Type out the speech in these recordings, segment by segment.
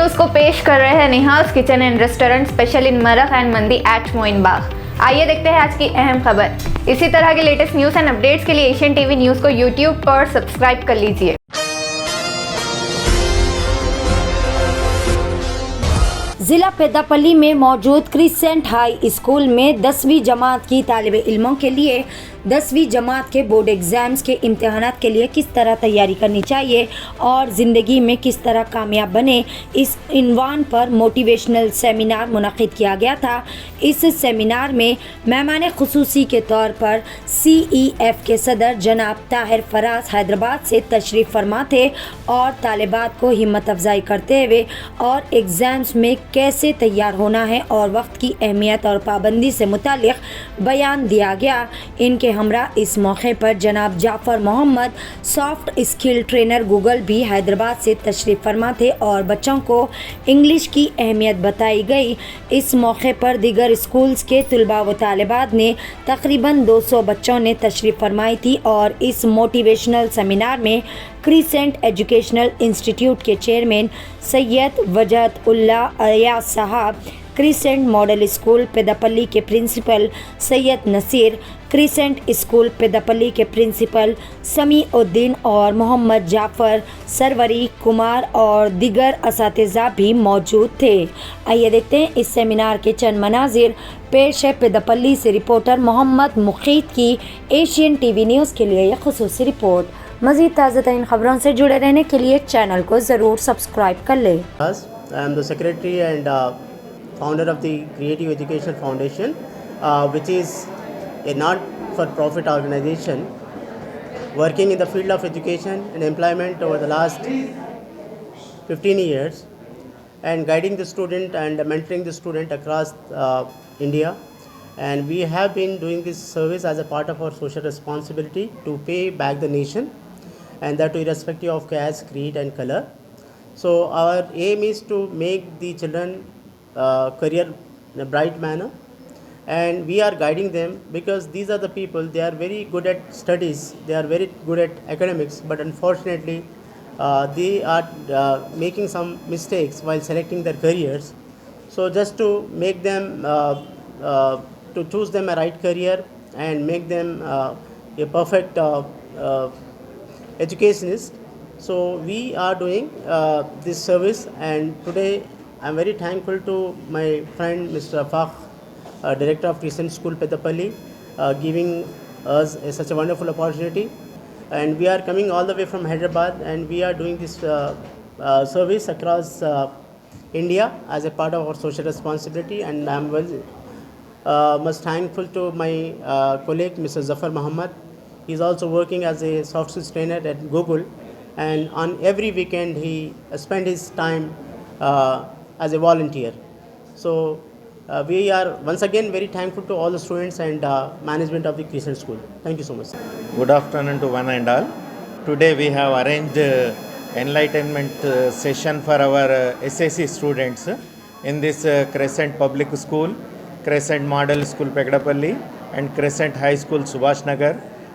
News को पेश कर रहे हैं Nihal's kitchen and restaurant special in मरख एंड मंदी एट मोइन बाग। आइए देखते हैं आज की अहम खबर। इसी तरह के लेटेस्ट न्यूज़ एंड अपडेट्स के लिए एशियन टीवी न्यूज़ को यूट्यूब पर सब्सक्राइब कर लीजिए। जिला पेद्दापल्ली में मौजूद क्रिसेंट हाई स्कूल में 10वीं जमात की तालिबे इल्मों के लिए 10वीं जमात के बोर्ड एग्ज़ाम्स के इम्तहानात के लिए किस तरह तैयारी करनी चाहिए और ज़िंदगी में किस तरह कामयाब बने, इस इन्वान पर मोटिवेशनल सेमिनार मुनक़िद किया गया था। इस सेमिनार में मेहमान ख़ुसूसी के तौर पर CEF के सदर जनाब ताहिर फराज हैदराबाद से तशरीफ़ फरमा थे और तालिबात को हिम्मत अफजाई करते हुए और एग्ज़ाम्स में कैसे तैयार होना है और वक्त की अहमियत और पाबंदी से मुतालिक बयान दिया गया। इनके हमरा इस मौके पर जनाब Jafar Mohammed soft skill trainer Google भी हैदराबाद से तशरीफ़ फरमा थे और बच्चों को इंग्लिश की अहमियत बताई गई। इस मौके पर दीगर स्कूल्स के तलबा व तालिबात ने तकरीबन 200 बच्चों ने तशरीफ़ फरमाई थी और इस मोटिवेशनल सेमिनार में क्रिसेंट एजुकेशनल इंस्टीट्यूट के chairman Syed Wajahat Ullah Ayaz Sahab, crescent model school Peddapalli के principal Syed Naseer, crescent school Peddapalli के प्रिंसिपल समीउद्दीन और मोहम्मद जाफ़र, सरवरी कुमार और दिगर असातिज़ा भी मौजूद थे। आइए देखते हैं इस सेमिनार के चंद मनाजिर। पेश है पेद्दापल्ली से रिपोर्टर मोहम्मद मुक़ीत की एशियन टीवी न्यूज़ के लिए यह ख़ुसूसी रिपोर्ट। मज़ीद ताज़ा तरीन ख़बरों से जुड़े रहने के लिए चैनल को ज़रूर सब्सक्राइब कर लें। I am the secretary and founder of the Creative Education Foundation, which is a not-for-profit organization working in the field of education and employment over the last 15 years and guiding the student and mentoring the student across India. And we have been doing this service as a part of our social responsibility to pay back the nation, and that irrespective of caste, creed and color. So our aim is to make the children career in a bright manner, and we are guiding them because these are the people, they are very good at studies, they are very good at academics, but unfortunately they are making some mistakes while selecting their careers. So just to make them to choose them a right career and make them a perfect educationist, so we are doing this service. And today I am very thankful to my friend Mr. Afaq, Director of Crescent School Peddapalli, giving us such a wonderful opportunity. And we are coming all the way from Hyderabad, and we are doing this service across India as a part of our social responsibility. And I am much thankful to my colleague Mr. Zafar Muhammad. He is also working as a soft skills trainer at Google, and on every weekend he spends his time as a volunteer. So we are once again very thankful to all the students and management of the Crescent School. Thank you so much. Good afternoon to one and all. Today we have arranged enlightenment session for our SSC students in this Crescent Public School, Crescent Model School Peddapalli and Crescent High School Subhash Nagar,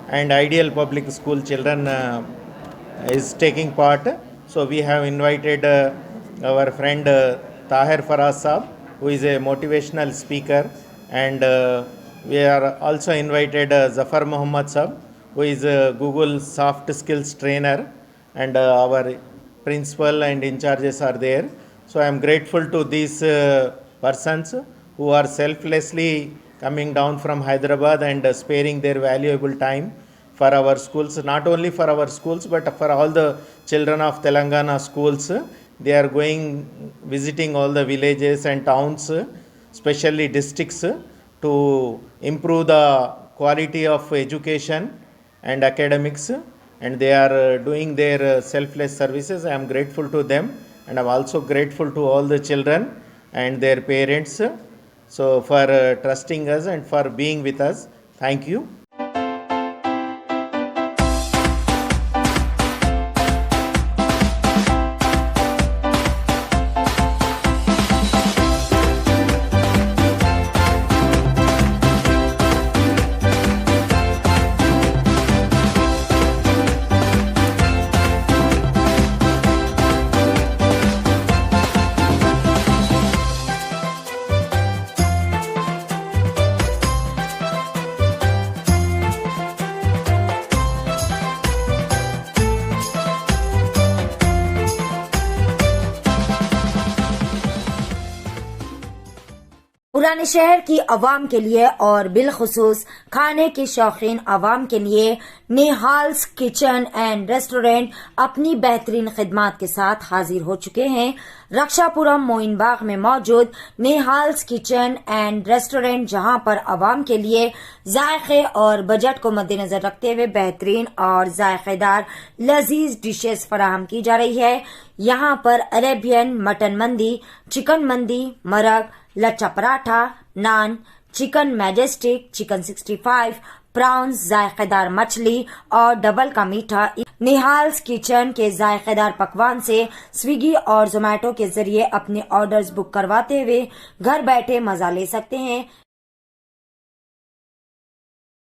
and Ideal Public School children is taking part. So we have invited our friend Tahir Faraz Saab, who is a motivational speaker, and we are also invited Zafar Muhammad Saab, who is a Google soft skills trainer, and our principal and in charges are there. So I am grateful to these persons who are selflessly coming down from Hyderabad and sparing their valuable time for our schools, not only for our schools but for all the children of Telangana schools. They are going, visiting all the villages and towns, especially districts, to improve the quality of education and academics, and they are doing their selfless services. I am grateful to them, and I am also grateful to all the children and their parents, so for trusting us and for being with us. Thank you. पुराने शहर की आवाम के लिए और बिलखुसूस खाने के शौकीन आवाम के लिए निहाल्स किचन एंड रेस्टोरेंट अपनी बेहतरीन खिदमात के साथ हाजिर हो चुके हैं। रक्षापुरम मोइन बाग में मौजूद निहाल्स किचन एंड रेस्टोरेंट, जहां पर आवाम के लिए जायके और बजट को मद्देनजर रखते हुए बेहतरीन और जायकेदार लजीज डिशेस फराहम की जा रही है। यहां पर अरेबियन मटन मंदी, चिकन मंदी, मरग, लच्छा पराठा, नान, चिकन मैजेस्टिक, चिकन 65, प्राउंस, जायकेदार मछली और डबल का मीठा। निहाल्स किचन के जायकेदार पकवान से स्विगी और जोमेटो के जरिए अपने ऑर्डर्स बुक करवाते हुए घर बैठे मजा ले सकते हैं।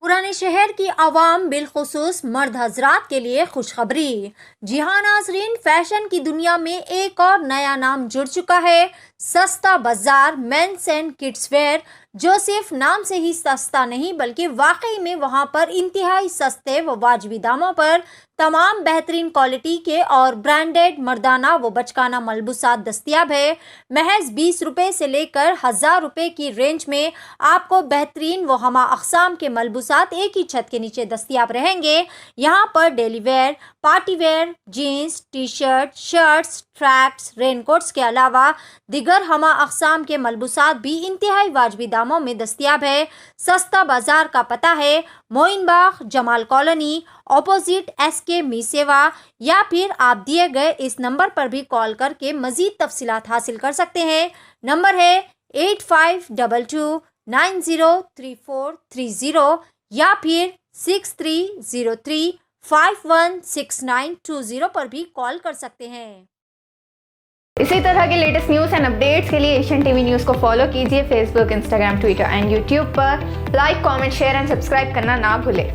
पुराने शहर की आवाम बिलखुसूस मर्द हजरात के लिए खुशखबरी। जी हाँ नाजरीन, फैशन की दुनिया में एक और नया नाम जुड़ चुका है। सस्ता बाजार मेंस एंड किड्स वेयर, जो सिर्फ नाम से ही सस्ता नहीं बल्कि वाकई में वहां पर इंतहाई सस्ते व वाजबी दामों पर तमाम बेहतरीन क्वालिटी के और ब्रांडेड मर्दाना व बचकाना मलबूसात दस्तियाब है। महज 20 रुपए से लेकर 1000 रुपए की रेंज में आपको बेहतरीन व हमा अक़साम के मलबूसात एक ही छत के नीचे दस्तियाब रहेंगे। यहाँ पर daily wear, party wear, jeans, T-shirt, shirts, tracks, raincoats के अलावा दिगर हमा अक़साम के मलबूसात भी इंतहाई वाजबी दामों में दस्तियाब है। सस्ता बाजार का पता है मोइन बाग, जमाल कॉलोनी, ऑपोजिट SK मी सेवा, या फिर आप दिए गए इस नंबर पर भी कॉल करके मजीद तफसीलात हासिल कर सकते हैं। नंबर है 8522903430 या फिर 6303516920 पर भी कॉल कर सकते हैं। इसी तरह के लेटेस्ट न्यूज़ एंड अपडेट्स के लिए एशियन टीवी न्यूज़ को फॉलो कीजिए Facebook, Instagram, Twitter and YouTube पर। Like, comment, share and subscribe करना ना भूलें।